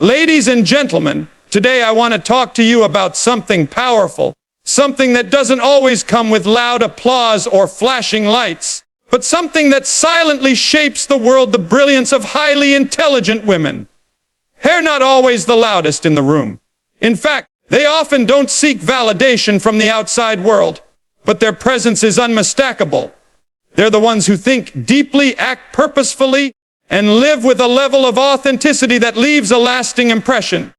Ladies and gentlemen, today I want to talk to you about something powerful, something that doesn't always come with loud applause or flashing lights, but something that silently shapes the world, the brilliance of highly intelligent women. They're not always the loudest in the room. In fact, they often don't seek validation from the outside world, but their presence is unmistakable. They're the ones who think deeply, act purposefully, and live with a level of authenticity that leaves a lasting impression.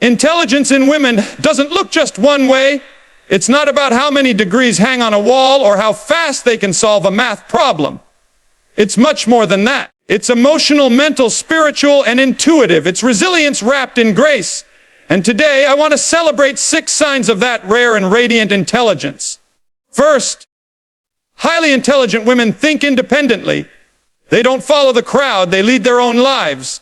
Intelligence in women doesn't look just one way. It's not about how many degrees hang on a wall or how fast they can solve a math problem. It's much more than that. It's emotional, mental, spiritual, and intuitive. It's resilience wrapped in grace. And today, I want to celebrate 6 signs of that rare and radiant intelligence. First, highly intelligent women think independently. They don't follow the crowd, they lead their own lives.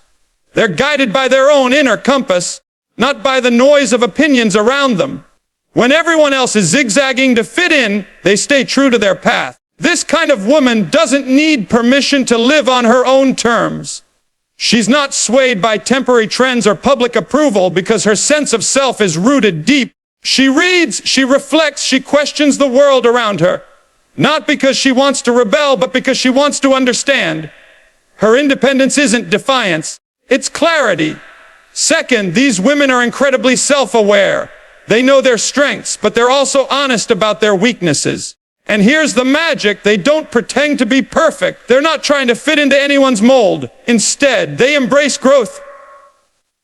They're guided by their own inner compass, not by the noise of opinions around them. When everyone else is zigzagging to fit in, they stay true to their path. This kind of woman doesn't need permission to live on her own terms. She's not swayed by temporary trends or public approval because her sense of self is rooted deep. She reads, she reflects, she questions the world around her. Not because she wants to rebel, but because she wants to understand. Her independence isn't defiance, it's clarity. Second, these women are incredibly self-aware. They know their strengths, but they're also honest about their weaknesses. And here's the magic: they don't pretend to be perfect. They're not trying to fit into anyone's mold. Instead, they embrace growth.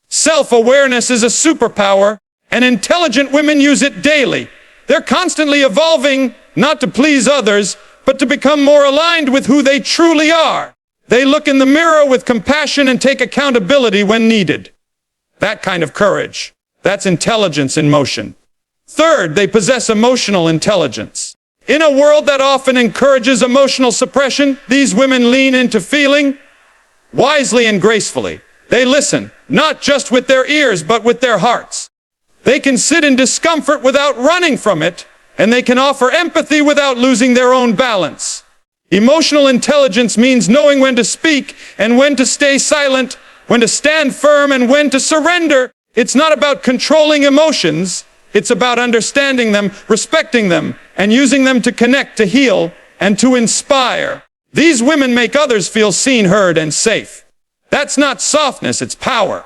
Self-awareness is a superpower, and intelligent women use it daily. They're constantly evolving, not to please others, but to become more aligned with who they truly are. They look in the mirror with compassion and take accountability when needed. That kind of courage, that's intelligence in motion. Third, they possess emotional intelligence. In a world that often encourages emotional suppression, these women lean into feeling wisely and gracefully. They listen, not just with their ears, but with their hearts. They can sit in discomfort without running from it, and they can offer empathy without losing their own balance. Emotional intelligence means knowing when to speak and when to stay silent, when to stand firm and when to surrender. It's not about controlling emotions. It's about understanding them, respecting them, and using them to connect, to heal, and to inspire. These women make others feel seen, heard, and safe. That's not softness, it's power.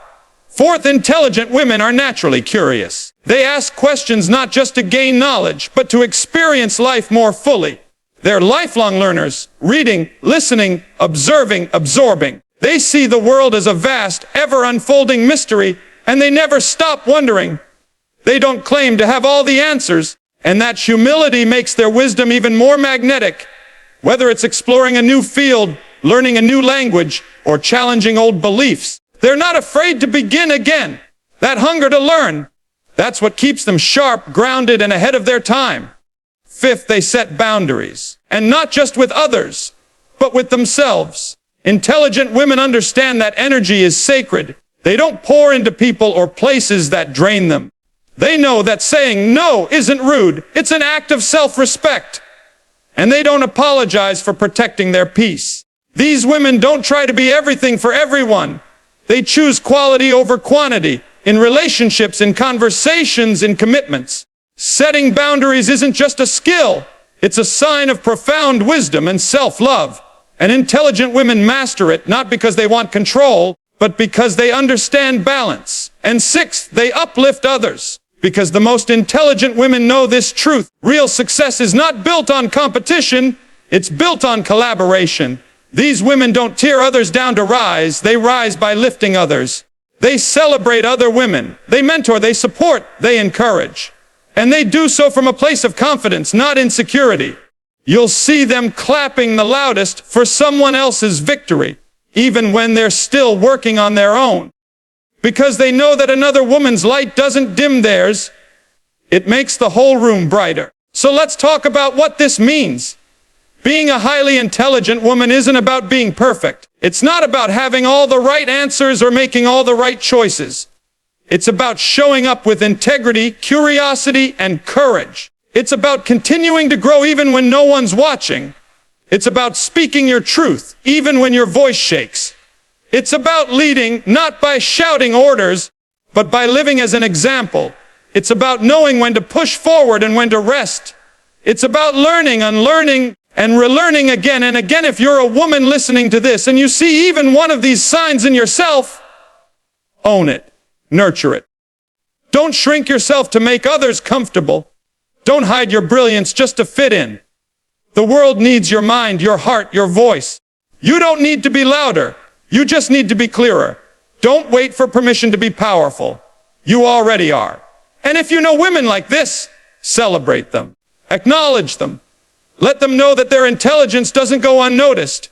Fourth, intelligent women are naturally curious. They ask questions not just to gain knowledge, but to experience life more fully. They're lifelong learners, reading, listening, observing, absorbing. They see the world as a vast, ever-unfolding mystery, and they never stop wondering. They don't claim to have all the answers, and that humility makes their wisdom even more magnetic. Whether it's exploring a new field, learning a new language, or challenging old beliefs, they're not afraid to begin again. That hunger to learn, that's what keeps them sharp, grounded, and ahead of their time. Fifth, they set boundaries, and not just with others, but with themselves. Intelligent women understand that energy is sacred. They don't pour into people or places that drain them. They know that saying no isn't rude, it's an act of self-respect. And they don't apologize for protecting their peace. These women don't try to be everything for everyone. They choose quality over quantity, in relationships, in conversations, in commitments. Setting boundaries isn't just a skill, it's a sign of profound wisdom and self-love. And intelligent women master it not because they want control, but because they understand balance. And sixth, they uplift others. Because the most intelligent women know this truth: real success is not built on competition, it's built on collaboration. These women don't tear others down to rise, they rise by lifting others. They celebrate other women, they mentor, they support, they encourage. And they do so from a place of confidence, not insecurity. You'll see them clapping the loudest for someone else's victory, even when they're still working on their own. Because they know that another woman's light doesn't dim theirs, it makes the whole room brighter. So let's talk about what this means. Being a highly intelligent woman isn't about being perfect. It's not about having all the right answers or making all the right choices. It's about showing up with integrity, curiosity, and courage. It's about continuing to grow even when no one's watching. It's about speaking your truth, even when your voice shakes. It's about leading, not by shouting orders, but by living as an example. It's about knowing when to push forward and when to rest. It's about learning, unlearning, and relearning again and again. If you're a woman listening to this and you see even one of these signs in yourself, own it, nurture it. Don't shrink yourself to make others comfortable. Don't hide your brilliance just to fit in. The world needs your mind, your heart, your voice. You don't need to be louder. You just need to be clearer. Don't wait for permission to be powerful. You already are. And if you know women like this, celebrate them. Acknowledge them. Let them know that their intelligence doesn't go unnoticed.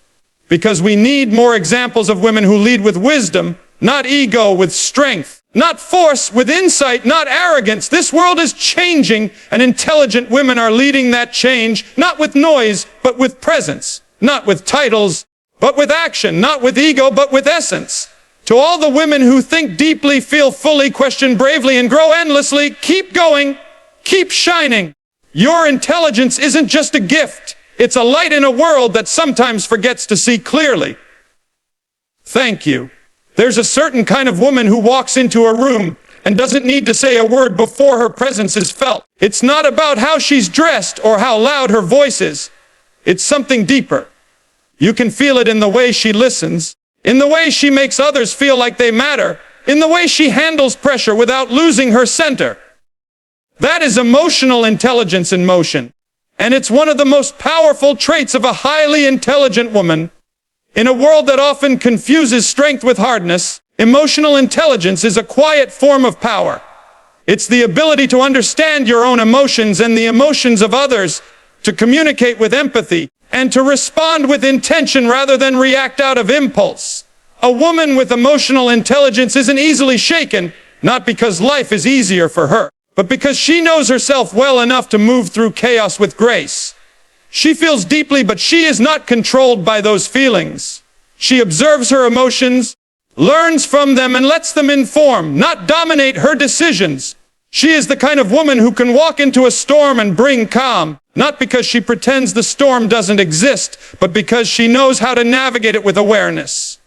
Because we need more examples of women who lead with wisdom, not ego, with strength, not force, with insight, not arrogance. This world is changing, and intelligent women are leading that change, not with noise, but with presence, not with titles, but with action, not with ego, but with essence. To all the women who think deeply, feel fully, question bravely, and grow endlessly, keep going, keep shining. Your intelligence isn't just a gift. It's a light in a world that sometimes forgets to see clearly. Thank you. There's a certain kind of woman who walks into a room and doesn't need to say a word before her presence is felt. It's not about how she's dressed or how loud her voice is. It's something deeper. You can feel it in the way she listens, in the way she makes others feel like they matter, in the way she handles pressure without losing her center. That is emotional intelligence in motion, and it's one of the most powerful traits of a highly intelligent woman. In a world that often confuses strength with hardness, emotional intelligence is a quiet form of power. It's the ability to understand your own emotions and the emotions of others, to communicate with empathy, and to respond with intention rather than react out of impulse. A woman with emotional intelligence isn't easily shaken, not because life is easier for her, but because she knows herself well enough to move through chaos with grace. She feels deeply, but she is not controlled by those feelings. She observes her emotions, learns from them, and lets them inform, not dominate her decisions. She is the kind of woman who can walk into a storm and bring calm, not because she pretends the storm doesn't exist, but because she knows how to navigate it with awareness.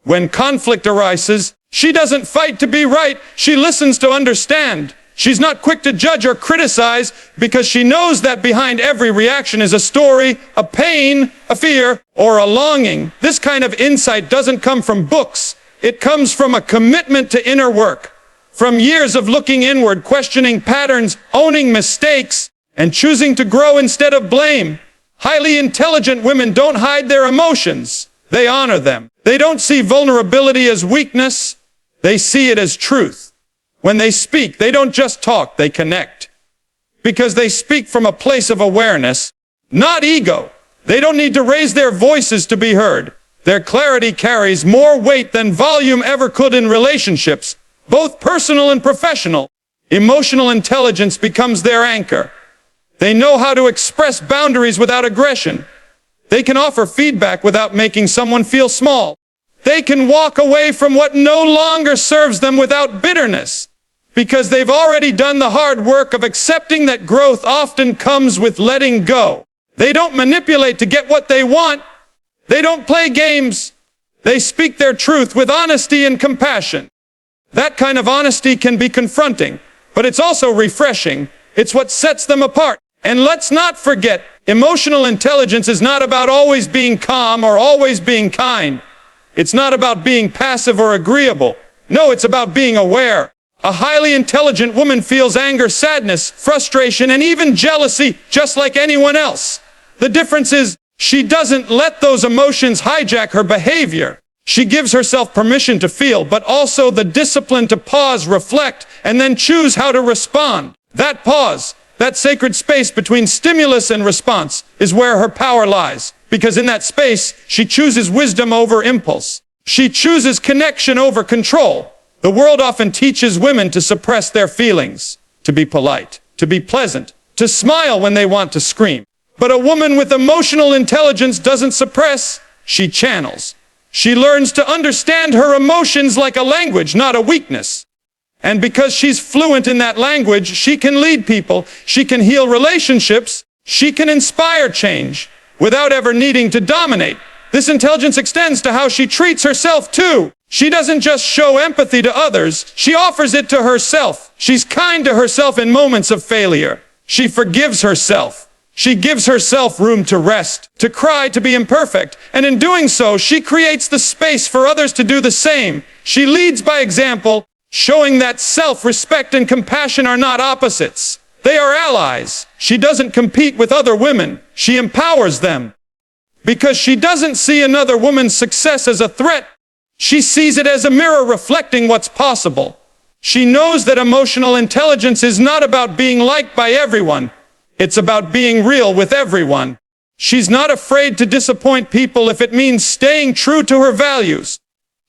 When conflict arises, she doesn't fight to be right, she listens to understand. She's not quick to judge or criticize because she knows that behind every reaction is a story, a pain, a fear, or a longing. This kind of insight doesn't come from books. It comes from a commitment to inner work, from years of looking inward, questioning patterns, owning mistakes, and choosing to grow instead of blame. Highly intelligent women don't hide their emotions. They honor them. They don't see vulnerability as weakness. They see it as truth. When they speak, they don't just talk, they connect. Because they speak from a place of awareness, not ego. They don't need to raise their voices to be heard. Their clarity carries more weight than volume ever could in relationships, both personal and professional. Emotional intelligence becomes their anchor. They know how to express boundaries without aggression. They can offer feedback without making someone feel small. They can walk away from what no longer serves them without bitterness, because they've already done the hard work of accepting that growth often comes with letting go. They don't manipulate to get what they want. They don't play games. They speak their truth with honesty and compassion. That kind of honesty can be confronting, but it's also refreshing. It's what sets them apart. And let's not forget, emotional intelligence is not about always being calm or always being kind. It's not about being passive or agreeable. No, it's about being aware. A highly intelligent woman feels anger, sadness, frustration, and even jealousy just like anyone else. The difference is, she doesn't let those emotions hijack her behavior. She gives herself permission to feel, but also the discipline to pause, reflect, and then choose how to respond. That pause, that sacred space between stimulus and response, is where her power lies. Because in that space, she chooses wisdom over impulse. She chooses connection over control. The world often teaches women to suppress their feelings, to be polite, to be pleasant, to smile when they want to scream. But a woman with emotional intelligence doesn't suppress, she channels. She learns to understand her emotions like a language, not a weakness. And because she's fluent in that language, she can lead people, she can heal relationships, she can inspire change without ever needing to dominate. this intelligence extends to how she treats herself too. She doesn't just show empathy to others, she offers it to herself. She's kind to herself in moments of failure. She forgives herself. She gives herself room to rest, to cry, to be imperfect. And in doing so, she creates the space for others to do the same. She leads by example, showing that self-respect and compassion are not opposites. They are allies. She doesn't compete with other women. She empowers them. Because she doesn't see another woman's success as a threat. She sees it as a mirror reflecting what's possible. She knows that emotional intelligence is not about being liked by everyone. It's about being real with everyone. She's not afraid to disappoint people if it means staying true to her values.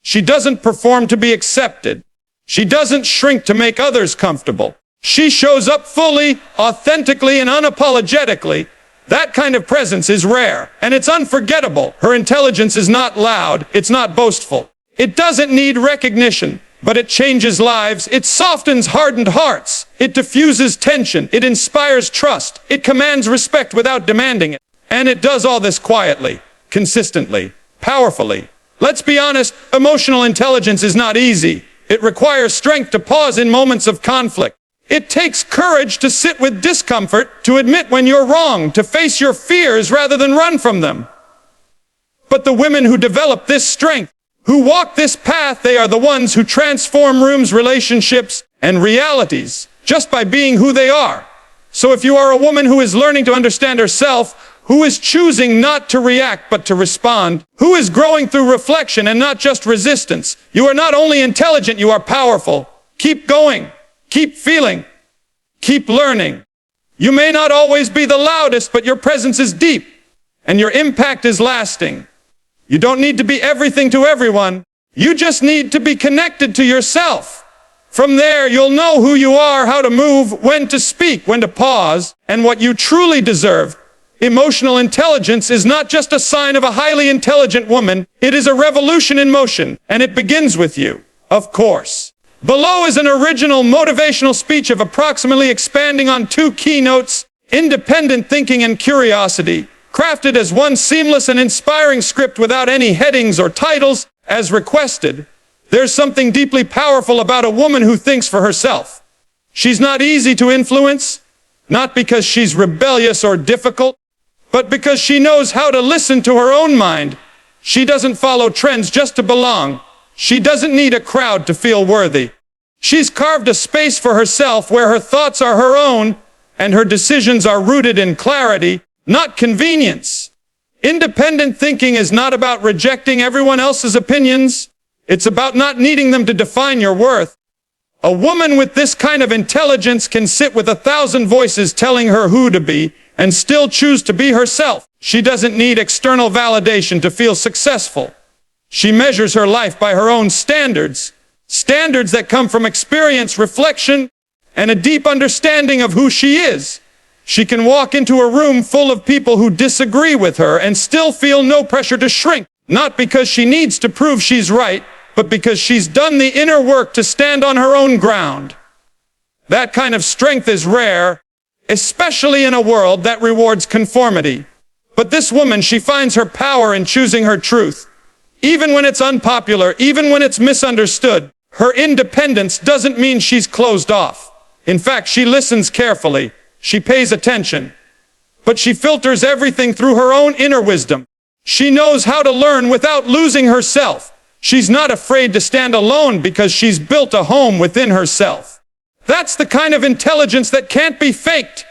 She doesn't perform to be accepted. She doesn't shrink to make others comfortable. She shows up fully, authentically, and unapologetically. That kind of presence is rare, and it's unforgettable. Her intelligence is not loud, it's not boastful. It doesn't need recognition, but it changes lives. It softens hardened hearts. It diffuses tension. It inspires trust. It commands respect without demanding it. And it does all this quietly, consistently, powerfully. Let's be honest, emotional intelligence is not easy. It requires strength to pause in moments of conflict. It takes courage to sit with discomfort, to admit when you're wrong, to face your fears rather than run from them. But the women who develop this strength, who walk this path, they are the ones who transform rooms, relationships, and realities just by being who they are. So if you are a woman who is learning to understand herself, who is choosing not to react but to respond, who is growing through reflection and not just resistance, you are not only intelligent, you are powerful. Keep going. Keep feeling. Keep learning. You may not always be the loudest, but your presence is deep, and your impact is lasting. You don't need to be everything to everyone. You just need to be connected to yourself. From there, you'll know who you are, how to move, when to speak, when to pause, and what you truly deserve. Emotional intelligence is not just a sign of a highly intelligent woman. It is a revolution in motion, and it begins with you, of course. Below is an original motivational speech of approximately expanding on two keynotes, independent thinking and curiosity, crafted as one seamless and inspiring script without any headings or titles, as requested. There's something deeply powerful about a woman who thinks for herself. She's not easy to influence, not because she's rebellious or difficult, but because she knows how to listen to her own mind. She doesn't follow trends just to belong. She doesn't need a crowd to feel worthy. She's carved a space for herself where her thoughts are her own and her decisions are rooted in clarity, not convenience. Independent thinking is not about rejecting everyone else's opinions. It's about not needing them to define your worth. A woman with this kind of intelligence can sit with 1,000 voices telling her who to be and still choose to be herself. She doesn't need external validation to feel successful. She measures her life by her own standards, standards that come from experience, reflection, and a deep understanding of who she is. She can walk into a room full of people who disagree with her and still feel no pressure to shrink, not because she needs to prove she's right, but because she's done the inner work to stand on her own ground. That kind of strength is rare, especially in a world that rewards conformity. But this woman, she finds her power in choosing her truth. Even when it's unpopular, even when it's misunderstood, her independence doesn't mean she's closed off. In fact, she listens carefully. She pays attention. But she filters everything through her own inner wisdom. She knows how to learn without losing herself. She's not afraid to stand alone because she's built a home within herself. That's the kind of intelligence that can't be faked.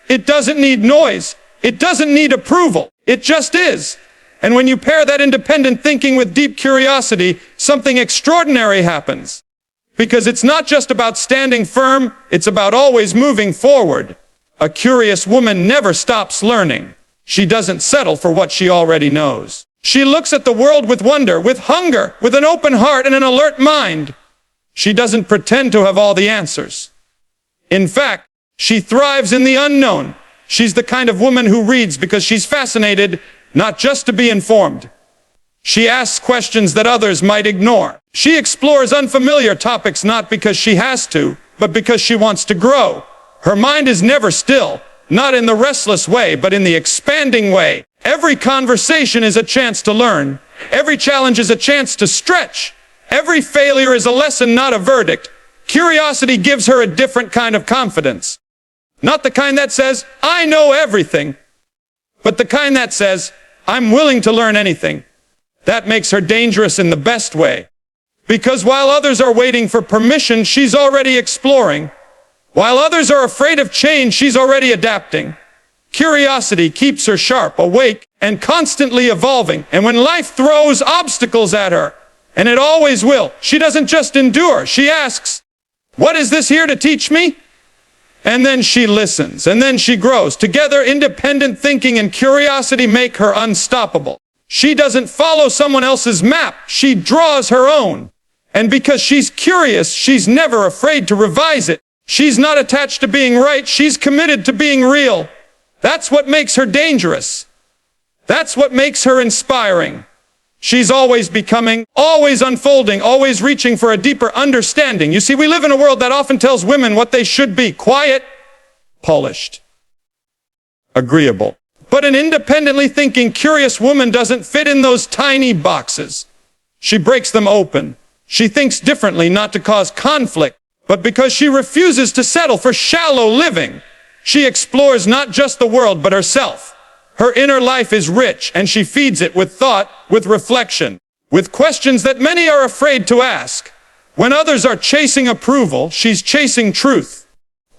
It doesn't need noise. It doesn't need approval. It just is. And when you pair that independent thinking with deep curiosity, something extraordinary happens. Because it's not just about standing firm, it's about always moving forward. A curious woman never stops learning. She doesn't settle for what she already knows. She looks at the world with wonder, with hunger, with an open heart and an alert mind. She doesn't pretend to have all the answers. In fact, she thrives in the unknown. She's the kind of woman who reads because she's fascinated, not just to be informed. She asks questions that others might ignore. She explores unfamiliar topics not because she has to, but because she wants to grow. Her mind is never still, not in the restless way, but in the expanding way. Every conversation is a chance to learn. Every challenge is a chance to stretch. Every failure is a lesson, not a verdict. Curiosity gives her a different kind of confidence. Not the kind that says, I know everything, but the kind that says, I'm willing to learn anything. That makes her dangerous in the best way. Because while others are waiting for permission, she's already exploring. While others are afraid of change, she's already adapting. Curiosity keeps her sharp, awake, and constantly evolving. And when life throws obstacles at her, and it always will, she doesn't just endure. She asks, what is this here to teach me? And then she listens, and then she grows. Together, independent thinking and curiosity make her unstoppable. She doesn't follow someone else's map. She draws her own. And because she's curious, she's never afraid to revise it. She's not attached to being right. She's committed to being real. That's what makes her dangerous. That's what makes her inspiring. She's always becoming, always unfolding, always reaching for a deeper understanding. You see, we live in a world that often tells women what they should be: quiet, polished, agreeable. But an independently thinking, curious woman doesn't fit in those tiny boxes. She breaks them open. She thinks differently, not to cause conflict, but because she refuses to settle for shallow living. She explores not just the world, but herself. Her inner life is rich, and she feeds it with thought, with reflection, with questions that many are afraid to ask. When others are chasing approval, she's chasing truth.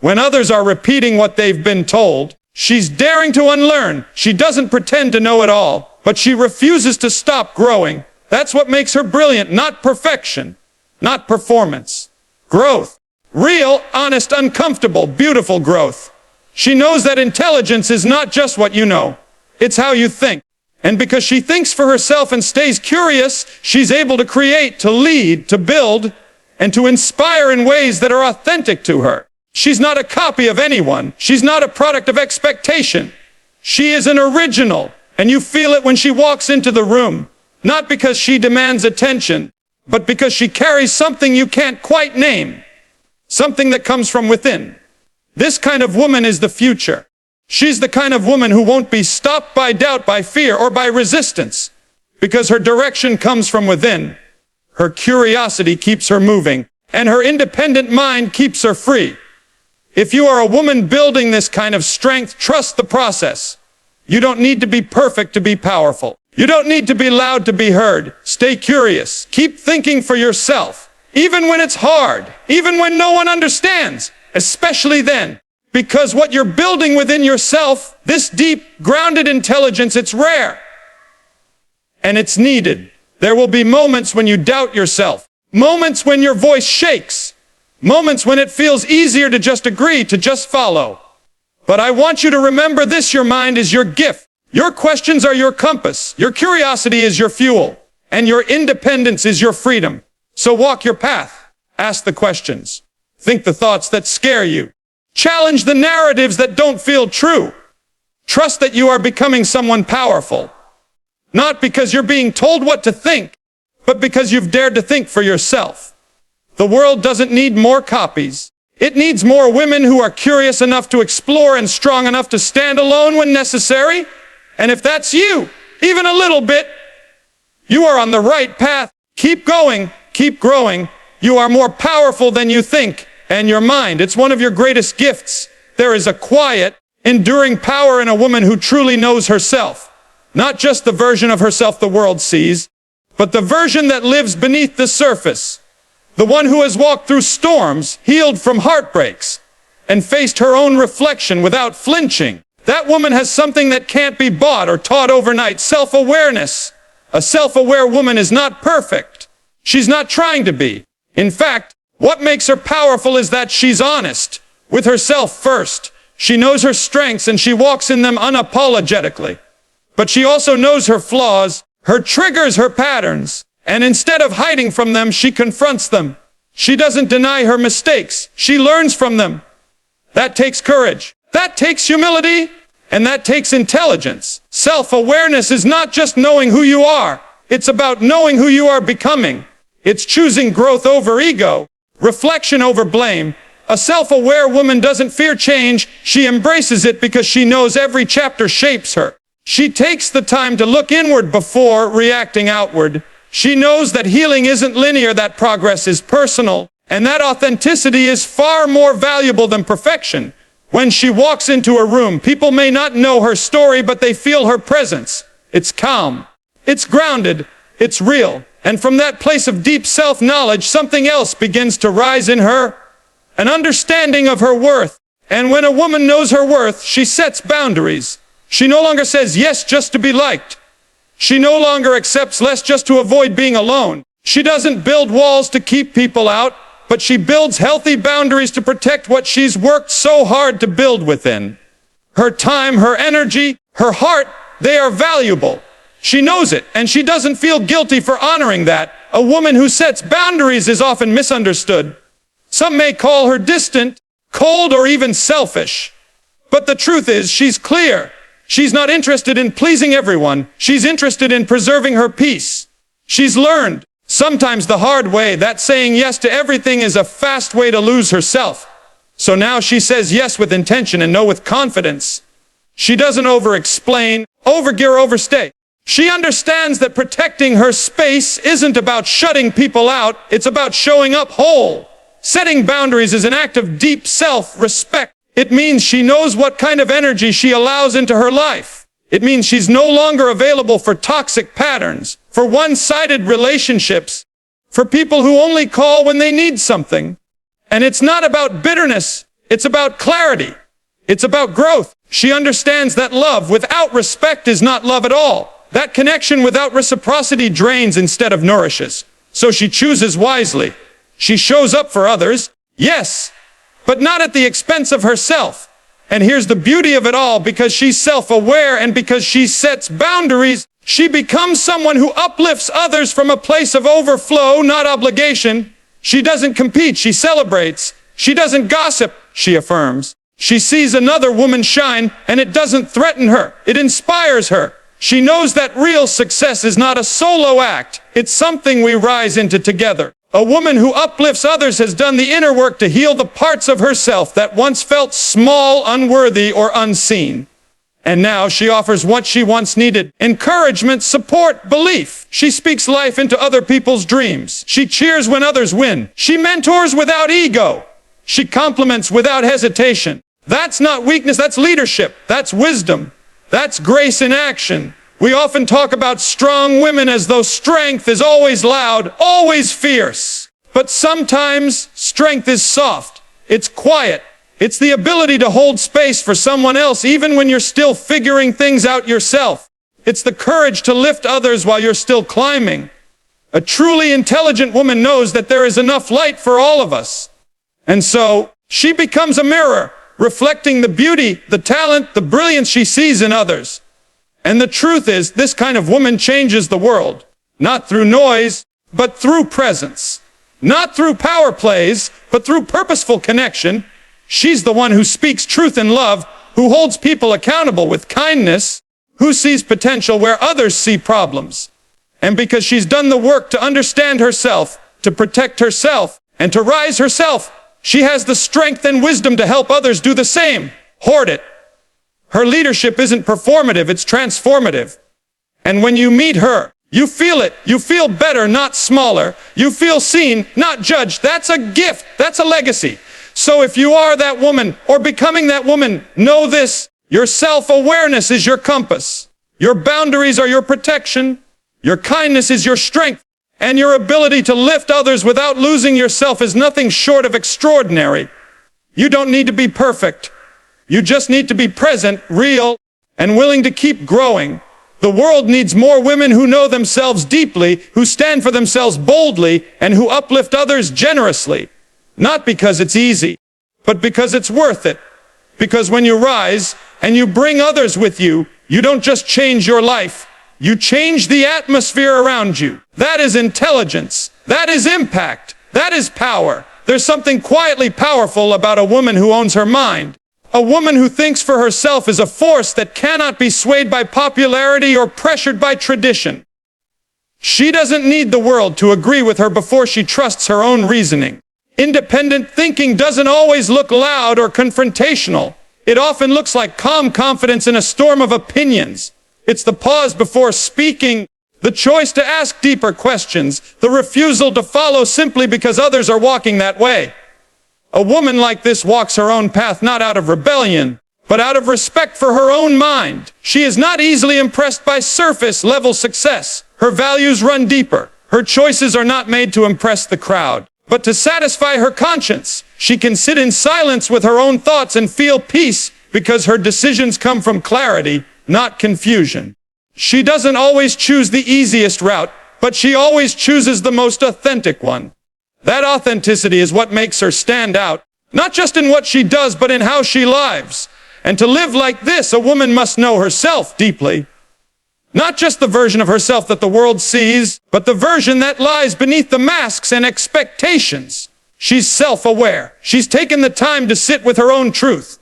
When others are repeating what they've been told, she's daring to unlearn. She doesn't pretend to know it all, but she refuses to stop growing. That's what makes her brilliant, not perfection, not performance. Growth. Real, honest, uncomfortable, beautiful growth. She knows that intelligence is not just what you know. It's how you think. And because she thinks for herself and stays curious, she's able to create, to lead, to build, and to inspire in ways that are authentic to her. She's not a copy of anyone. She's not a product of expectation. She is an original, and you feel it when she walks into the room. Not because she demands attention, but because she carries something you can't quite name. Something that comes from within. This kind of woman is the future. She's the kind of woman who won't be stopped by doubt, by fear, or by resistance, because her direction comes from within. Her curiosity keeps her moving, and her independent mind keeps her free. If you are a woman building this kind of strength, trust the process. You don't need to be perfect to be powerful. You don't need to be loud to be heard. Stay curious. Keep thinking for yourself, even when it's hard, even when no one understands, especially then. Because what you're building within yourself, this deep, grounded intelligence, it's rare. And it's needed. There will be moments when you doubt yourself. Moments when your voice shakes. Moments when it feels easier to just agree, to just follow. But I want you to remember this: your mind is your gift. Your questions are your compass. Your curiosity is your fuel. And your independence is your freedom. So walk your path. Ask the questions. Think the thoughts that scare you. Challenge the narratives that don't feel true. Trust that you are becoming someone powerful. Not because you're being told what to think, but because you've dared to think for yourself. The world doesn't need more copies. It needs more women who are curious enough to explore and strong enough to stand alone when necessary. And if that's you, even a little bit, you are on the right path. Keep going, keep growing. You are more powerful than you think. And your mind, it's one of your greatest gifts. There is a quiet, enduring power in a woman who truly knows herself. Not just the version of herself the world sees, but the version that lives beneath the surface. The one who has walked through storms, healed from heartbreaks, and faced her own reflection without flinching. That woman has something that can't be bought or taught overnight: self-awareness. A self-aware woman is not perfect. She's not trying to be. In fact, what makes her powerful is that she's honest with herself first. She knows her strengths and she walks in them unapologetically. But she also knows her flaws, her triggers, her patterns. And instead of hiding from them, she confronts them. She doesn't deny her mistakes. She learns from them. That takes courage. That takes humility. And that takes intelligence. Self-awareness is not just knowing who you are. It's about knowing who you are becoming. It's choosing growth over ego. Reflection over blame. A self-aware woman doesn't fear change. She embraces it because she knows every chapter shapes her. She takes the time to look inward before reacting outward. She knows that healing isn't linear, that progress is personal, and that authenticity is far more valuable than perfection. When she walks into a room, people may not know her story, but they feel her presence. It's calm, it's grounded, it's real. And from that place of deep self-knowledge, something else begins to rise in her, an understanding of her worth. And when a woman knows her worth, she sets boundaries. She no longer says yes just to be liked. She no longer accepts less just to avoid being alone. She doesn't build walls to keep people out, but she builds healthy boundaries to protect what she's worked so hard to build within. Her time, her energy, her heart, they are valuable. She knows it, and she doesn't feel guilty for honoring that. A woman who sets boundaries is often misunderstood. Some may call her distant, cold, or even selfish. But the truth is, she's clear. She's not interested in pleasing everyone. She's interested in preserving her peace. She's learned, sometimes the hard way, that saying yes to everything is a fast way to lose herself. So now she says yes with intention and no with confidence. She doesn't over-explain, overgear, overstay. She understands that protecting her space isn't about shutting people out, it's about showing up whole. Setting boundaries is an act of deep self-respect. It means she knows what kind of energy she allows into her life. It means she's no longer available for toxic patterns, for one-sided relationships, for people who only call when they need something. And it's not about bitterness, it's about clarity. It's about growth. She understands that love without respect is not love at all. That connection without reciprocity drains instead of nourishes. So she chooses wisely. She shows up for others, yes, but not at the expense of herself. And here's the beauty of it all, because she's self-aware and because she sets boundaries, she becomes someone who uplifts others from a place of overflow, not obligation. She doesn't compete, she celebrates. She doesn't gossip, she affirms. She sees another woman shine, and it doesn't threaten her, it inspires her. She knows that real success is not a solo act, it's something we rise into together. A woman who uplifts others has done the inner work to heal the parts of herself that once felt small, unworthy, or unseen. And now she offers what she once needed: encouragement, support, belief. She speaks life into other people's dreams. She cheers when others win. She mentors without ego. She compliments without hesitation. That's not weakness, that's leadership. That's wisdom. That's grace in action. We often talk about strong women as though strength is always loud, always fierce. But sometimes strength is soft. It's quiet. It's the ability to hold space for someone else even when you're still figuring things out yourself. It's the courage to lift others while you're still climbing. A truly intelligent woman knows that there is enough light for all of us. And so she becomes a mirror, reflecting the beauty, the talent, the brilliance she sees in others. And the truth is, this kind of woman changes the world. Not through noise, but through presence. Not through power plays, but through purposeful connection. She's the one who speaks truth in love, who holds people accountable with kindness, who sees potential where others see problems. And because she's done the work to understand herself, to protect herself, and to rise herself, she has the strength and wisdom to help others do the same. Hoard it. Her leadership isn't performative, it's transformative. And when you meet her, you feel it. You feel better, not smaller. You feel seen, not judged. That's a gift. That's a legacy. So if you are that woman or becoming that woman, know this: your self-awareness is your compass. Your boundaries are your protection. Your kindness is your strength. And your ability to lift others without losing yourself is nothing short of extraordinary. You don't need to be perfect. You just need to be present, real, and willing to keep growing. The world needs more women who know themselves deeply, who stand for themselves boldly, and who uplift others generously. Not because it's easy, but because it's worth it. Because when you rise and you bring others with you, you don't just change your life, you change the atmosphere around you. That is intelligence. That is impact. That is power. There's something quietly powerful about a woman who owns her mind. A woman who thinks for herself is a force that cannot be swayed by popularity or pressured by tradition. She doesn't need the world to agree with her before she trusts her own reasoning. Independent thinking doesn't always look loud or confrontational. It often looks like calm confidence in a storm of opinions. It's the pause before speaking, the choice to ask deeper questions, the refusal to follow simply because others are walking that way. A woman like this walks her own path not out of rebellion, but out of respect for her own mind. She is not easily impressed by surface-level success. Her values run deeper. Her choices are not made to impress the crowd, but to satisfy her conscience. She can sit in silence with her own thoughts and feel peace because her decisions come from clarity, not confusion. She doesn't always choose the easiest route, but she always chooses the most authentic one. That authenticity is what makes her stand out, not just in what she does, but in how she lives. And to live like this, a woman must know herself deeply. Not just the version of herself that the world sees, but the version that lies beneath the masks and expectations. She's self-aware. She's taken the time to sit with her own truth,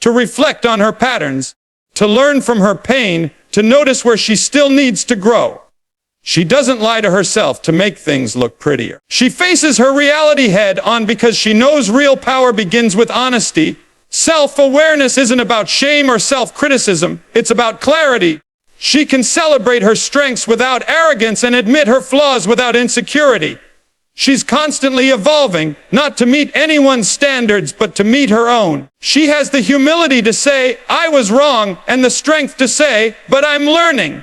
to reflect on her patterns, to learn from her pain, to notice where she still needs to grow. She doesn't lie to herself to make things look prettier. She faces her reality head on because she knows real power begins with honesty. Self-awareness isn't about shame or self-criticism. It's about clarity. She can celebrate her strengths without arrogance and admit her flaws without insecurity. She's constantly evolving, not to meet anyone's standards, but to meet her own. She has the humility to say, I was wrong, and the strength to say, but I'm learning.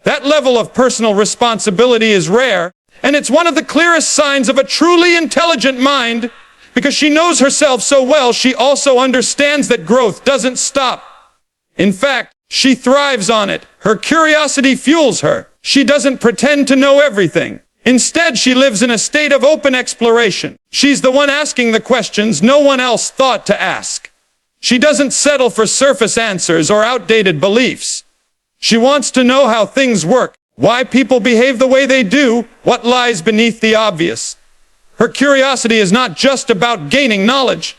That level of personal responsibility is rare, and it's one of the clearest signs of a truly intelligent mind, because she knows herself so well, she also understands that growth doesn't stop. In fact, she thrives on it. Her curiosity fuels her. She doesn't pretend to know everything. Instead, she lives in a state of open exploration. She's the one asking the questions no one else thought to ask. She doesn't settle for surface answers or outdated beliefs. She wants to know how things work, why people behave the way they do, what lies beneath the obvious. Her curiosity is not just about gaining knowledge.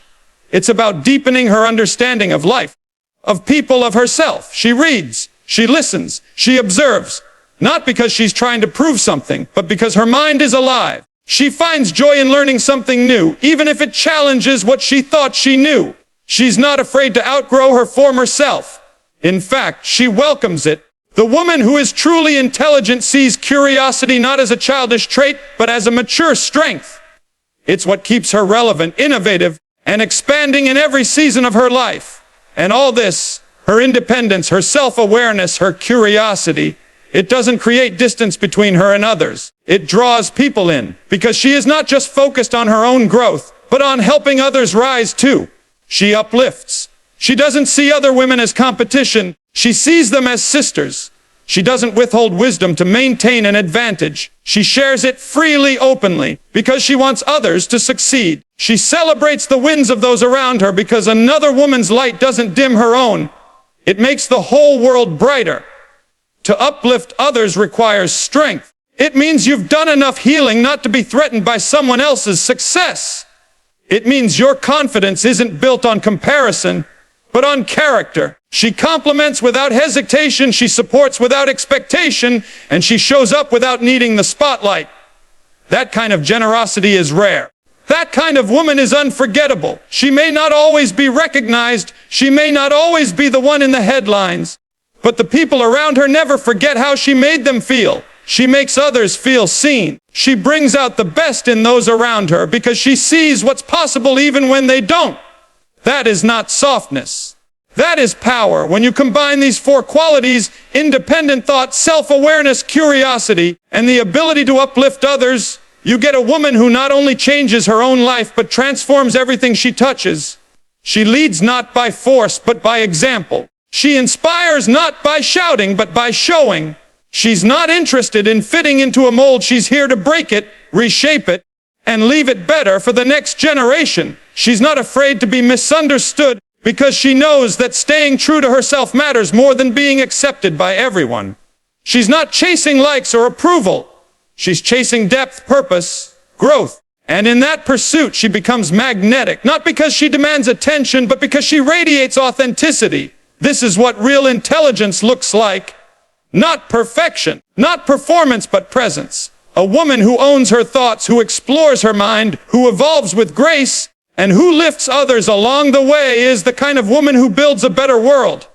It's about deepening her understanding of life, of people, of herself. She reads, she listens, she observes, not because she's trying to prove something, but because her mind is alive. She finds joy in learning something new, even if it challenges what she thought she knew. She's not afraid to outgrow her former self. In fact, she welcomes it. The woman who is truly intelligent sees curiosity not as a childish trait, but as a mature strength. It's what keeps her relevant, innovative, and expanding in every season of her life. And all this, her independence, her self-awareness, her curiosity, it doesn't create distance between her and others. It draws people in, because she is not just focused on her own growth, but on helping others rise too. She uplifts. She doesn't see other women as competition. She sees them as sisters. She doesn't withhold wisdom to maintain an advantage. She shares it freely, openly, because she wants others to succeed. She celebrates the wins of those around her because another woman's light doesn't dim her own. It makes the whole world brighter. To uplift others requires strength. It means you've done enough healing not to be threatened by someone else's success. It means your confidence isn't built on comparison, but on character. She compliments without hesitation, she supports without expectation, and she shows up without needing the spotlight. That kind of generosity is rare. That kind of woman is unforgettable. She may not always be recognized, she may not always be the one in the headlines, but the people around her never forget how she made them feel. She makes others feel seen. She brings out the best in those around her because she sees what's possible even when they don't. That is not softness. That is power. When you combine these four qualities, independent thought, self-awareness, curiosity, and the ability to uplift others, you get a woman who not only changes her own life, but transforms everything she touches. She leads not by force, but by example. She inspires not by shouting, but by showing. She's not interested in fitting into a mold. She's here to break it, reshape it, and leave it better for the next generation. She's not afraid to be misunderstood because she knows that staying true to herself matters more than being accepted by everyone. She's not chasing likes or approval. She's chasing depth, purpose, growth. And in that pursuit, she becomes magnetic, not because she demands attention, but because she radiates authenticity. This is what real intelligence looks like. Not perfection, not performance, but presence. A woman who owns her thoughts, who explores her mind, who evolves with grace, and who lifts others along the way is the kind of woman who builds a better world.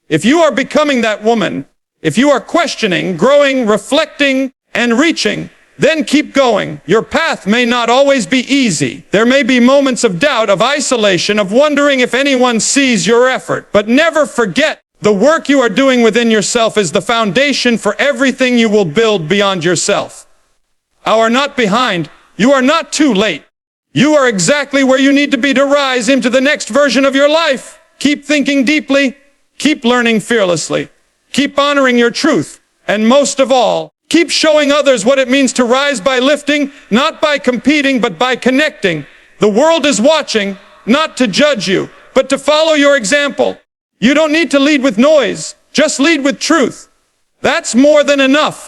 If you are becoming that woman, If you are questioning, growing, reflecting, and reaching, then keep going. Your path may not always be easy. There may be moments of doubt, of isolation, of wondering if anyone sees your effort. But never forget, the work you are doing within yourself is the foundation for everything you will build beyond yourself. You are not behind. You are not too late. You are exactly where you need to be to rise into the next version of your life. Keep thinking deeply. Keep learning fearlessly. Keep honoring your truth. And most of all, keep showing others what it means to rise by lifting, not by competing, but by connecting. The world is watching, not to judge you, but to follow your example. You don't need to lead with noise. Just lead with truth. That's more than enough.